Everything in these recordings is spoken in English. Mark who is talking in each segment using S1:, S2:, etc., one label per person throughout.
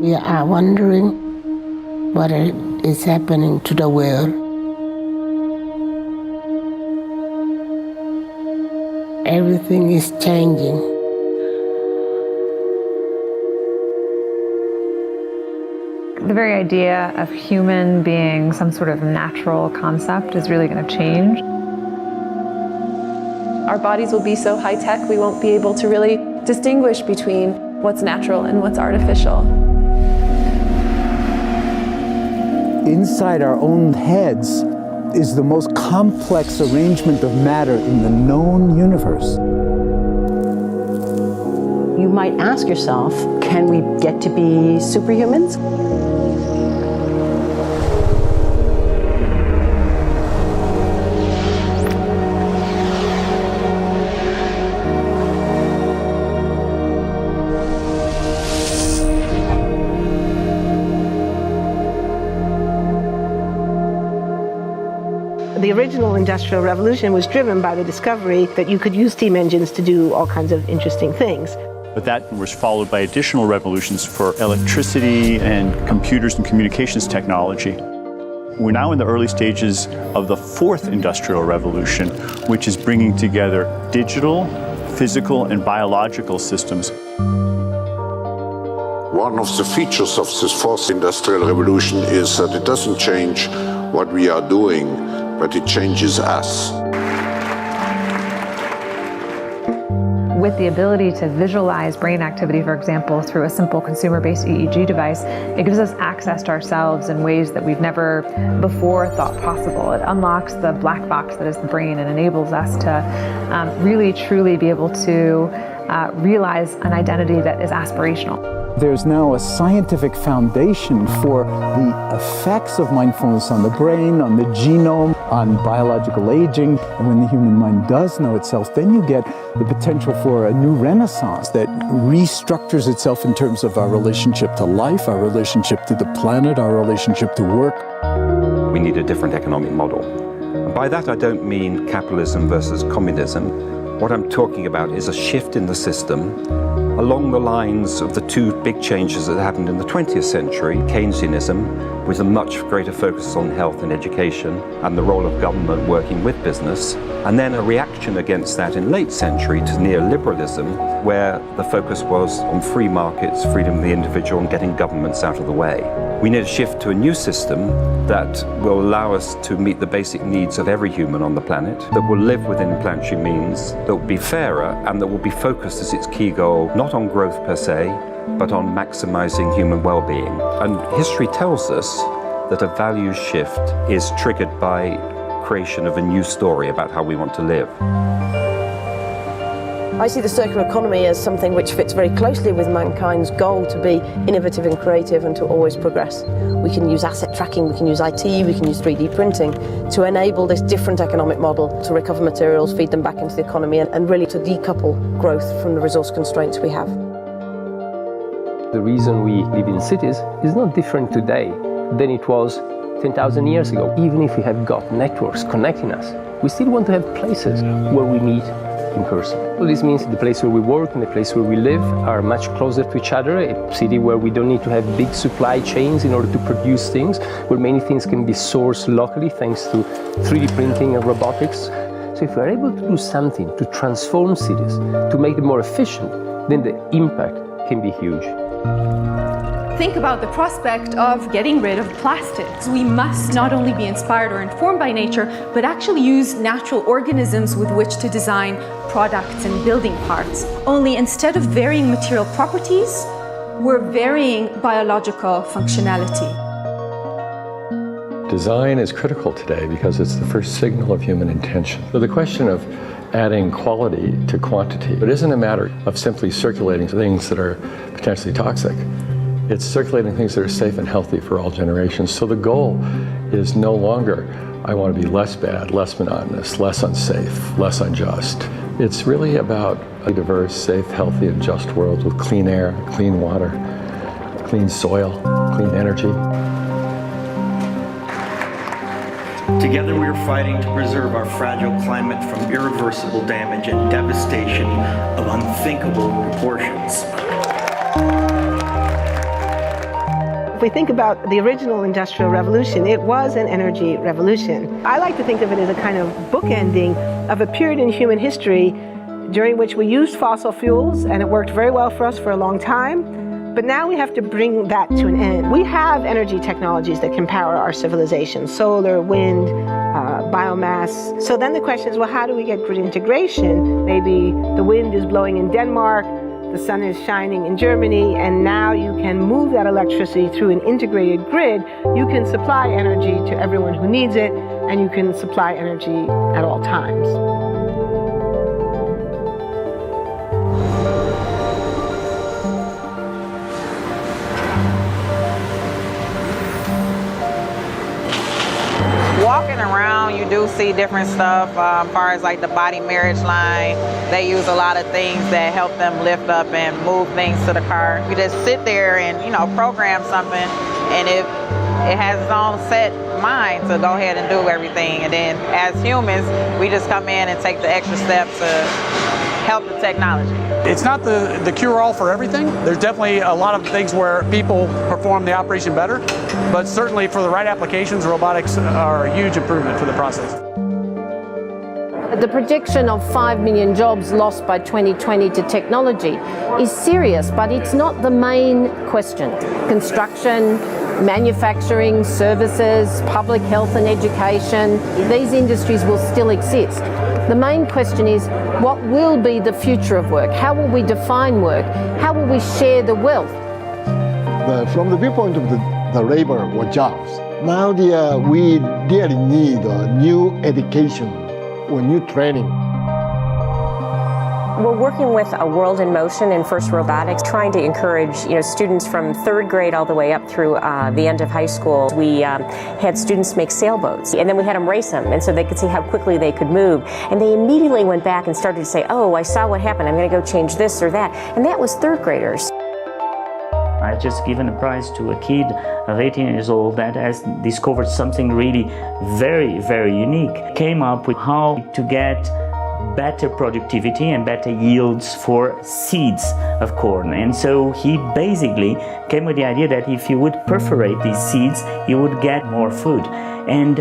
S1: We are wondering what is happening to the world. Everything is changing.
S2: The very idea of human being some sort of natural concept is really going to change.
S3: Our bodies will be so high-tech, we won't be able to really distinguish between what's natural and what's artificial.
S4: Inside our own heads is the most complex arrangement of matter in the known universe.
S5: You might ask yourself, can we get to be superhumans?
S6: The original Industrial Revolution was driven by the discovery that you could use steam engines to do all kinds of interesting things.
S7: But that was followed by additional revolutions for electricity and computers and communications technology. We're now in the early stages of the fourth Industrial Revolution, which is bringing together digital, physical, and biological systems.
S8: One of the features of this fourth Industrial Revolution is that it doesn't change what we are doing, but it changes us.
S2: With the ability to visualize brain activity, for example, through a simple consumer-based EEG device, it gives us access to ourselves in ways that we've never before thought possible. It unlocks the black box that is the brain and enables us to really, truly be able to realize an identity that is aspirational.
S4: There's now a scientific foundation for the effects of mindfulness on the brain, on the genome, on biological aging. And when the human mind does know itself, then you get the potential for a new renaissance that restructures itself in terms of our relationship to life, our relationship to the planet, our relationship to work.
S9: We need a different economic model. And by that, I don't mean capitalism versus communism. What I'm talking about is a shift in the system along the lines of the two big changes that happened in the 20th century, Keynesianism, with a much greater focus on health and education and the role of government working with business, and then a reaction against that in late century to neoliberalism, where the focus was on free markets, freedom of the individual, and getting governments out of the way. We need a shift to a new system that will allow us to meet the basic needs of every human on the planet, that will live within planetary means, that will be fairer, and that will be focused as its key goal, not on growth per se, but on maximizing human well-being. And history tells us that a values shift is triggered by creation of a new story about how we want to live.
S5: I see the circular economy as something which fits very closely with mankind's goal to be innovative and creative and to always progress. We can use asset tracking, we can use IT, we can use 3D printing to enable this different economic model to recover materials, feed them back into the economy, and really to decouple growth from the resource constraints we have.
S10: The reason we live in cities is not different today than it was 10,000 years ago. Even if we have got networks connecting us, we still want to have places where we meet in person. So this means the place where we work and the place where we live are much closer to each other, a city where we don't need to have big supply chains in order to produce things, where many things can be sourced locally thanks to 3D printing and robotics. So if we're able to do something to transform cities, to make them more efficient, then the impact can be huge.
S11: Think about the prospect of getting rid of plastics. We must not only be inspired or informed by nature, but actually use natural organisms with which to design products and building parts. Only instead of varying material properties, we're varying biological functionality.
S12: Design is critical today because it's the first signal of human intention. So the question of adding quality to quantity, it isn't a matter of simply circulating things that are potentially toxic. It's circulating things that are safe and healthy for all generations. So the goal is no longer, I want to be less bad, less monotonous, less unsafe, less unjust. It's really about a diverse, safe, healthy, and just world with clean air, clean water, clean soil, clean energy.
S13: Together we are fighting to preserve our fragile climate from irreversible damage and devastation of unthinkable proportions.
S6: If we think about the original Industrial Revolution, it was an energy revolution. I like to think of it as a kind of bookending of a period in human history during which we used fossil fuels, and it worked very well for us for a long time. But now we have to bring that to an end. We have energy technologies that can power our civilization: solar, wind, biomass. So then the question is, well, how do we get grid integration? Maybe the wind is blowing in Denmark, the sun is shining in Germany, and now you can move that electricity through an integrated grid. You can supply energy to everyone who needs it, and you can supply energy at all times.
S14: Walking around, you do see different stuff as far as like the body marriage line. They use a lot of things that help them lift up and move things to the car. You just sit there and, program something, and it has its own set mind to go ahead and do everything. And then as humans, we just come in and take the extra steps to help the technology.
S15: It's not the cure-all for everything. There's definitely a lot of things where people perform the operation better, but certainly for the right applications, robotics are a huge improvement for the process.
S5: The prediction of 5 million jobs lost by 2020 to technology is serious, but it's not the main question. Construction, manufacturing, services, public health and education, these industries will still exist. The main question is, what will be the future of work? How will we define work? How will we share the wealth?
S16: From the viewpoint of the labor or jobs, now we really need new education or new training.
S17: We're working with a World in Motion and FIRST Robotics, trying to encourage students from third grade all the way up through the end of high school. We had students make sailboats, and then we had them race them, and so they could see how quickly they could move. And they immediately went back and started to say, oh, I saw what happened, I'm going to go change this or that. And that was third graders.
S18: I just given a prize to a kid of 18 years old that has discovered something really very, very unique. Came up with how to get better productivity and better yields for seeds of corn. And so he basically came with the idea that if you would perforate these seeds, you would get more food. And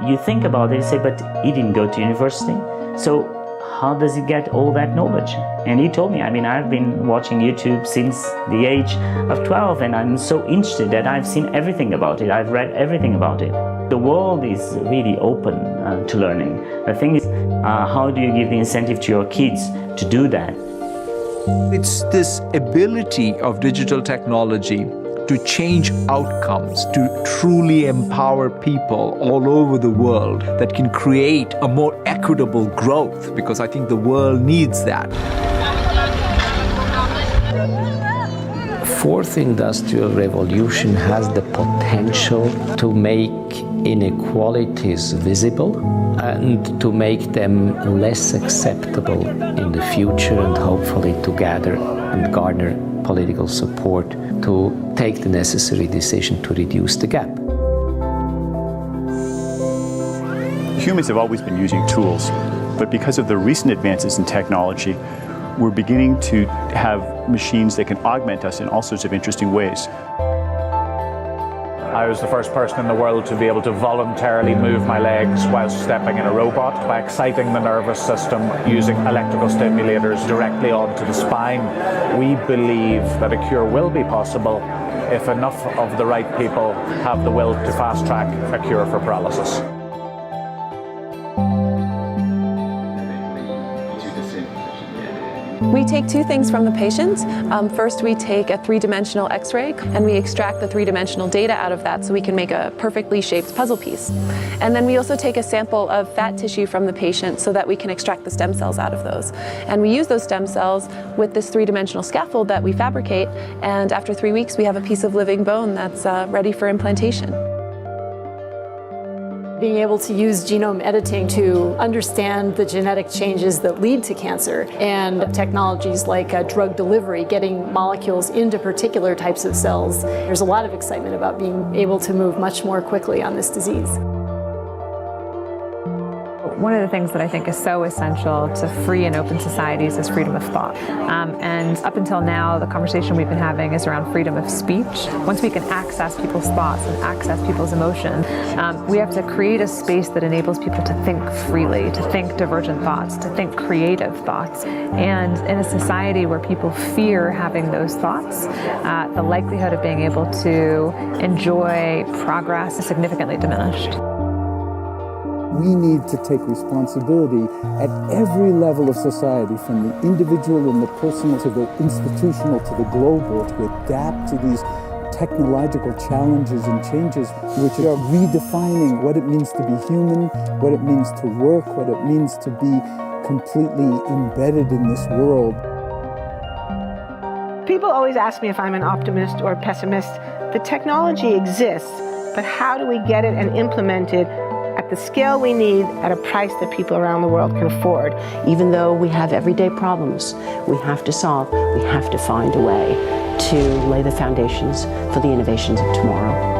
S18: you think about it and say, but he didn't go to university. So how does he get all that knowledge? And he told me, I've been watching YouTube since the age of 12, and I'm so interested that I've seen everything about it. I've read everything about it. The world is really open to learning. The thing is, how do you give the incentive to your kids to do that?
S19: It's this ability of digital technology to change outcomes, to truly empower people all over the world that can create a more equitable growth, because I think the world needs that.
S20: Fourth industrial revolution has the potential to make inequalities visible and to make them less acceptable in the future, and hopefully to gather and garner political support to take the necessary decision to reduce the gap.
S7: Humans have always been using tools, but because of the recent advances in technology, we're beginning to have machines that can augment us in all sorts of interesting ways.
S21: I was the first person in the world to be able to voluntarily move my legs while stepping in a robot by exciting the nervous system using electrical stimulators directly onto the spine. We believe that a cure will be possible if enough of the right people have the will to fast-track a cure for paralysis.
S3: We take two things from the patient. First, we take a three-dimensional X-ray, and we extract the three-dimensional data out of that so we can make a perfectly shaped puzzle piece. And then we also take a sample of fat tissue from the patient so that we can extract the stem cells out of those. And we use those stem cells with this three-dimensional scaffold that we fabricate, and after 3 weeks, we have a piece of living bone that's ready for implantation.
S22: Being able to use genome editing to understand the genetic changes that lead to cancer, and technologies like drug delivery, getting molecules into particular types of cells. There's a lot of excitement about being able to move much more quickly on this disease.
S2: One of the things that I think is so essential to free and open societies is freedom of thought. And up until now, the conversation we've been having is around freedom of speech. Once we can access people's thoughts and access people's emotion, we have to create a space that enables people to think freely, to think divergent thoughts, to think creative thoughts. And in a society where people fear having those thoughts, the likelihood of being able to enjoy progress is significantly diminished.
S4: We need to take responsibility at every level of society, from the individual and the personal to the institutional to the global, to adapt to these technological challenges and changes which are redefining what it means to be human, what it means to work, what it means to be completely embedded in this world.
S6: People always ask me if I'm an optimist or a pessimist. The technology exists, but how do we get it and implement it at the scale we need at a price that people around the world can afford?
S1: Even though we have everyday problems we have to solve, we have to find a way to lay the foundations for the innovations of tomorrow.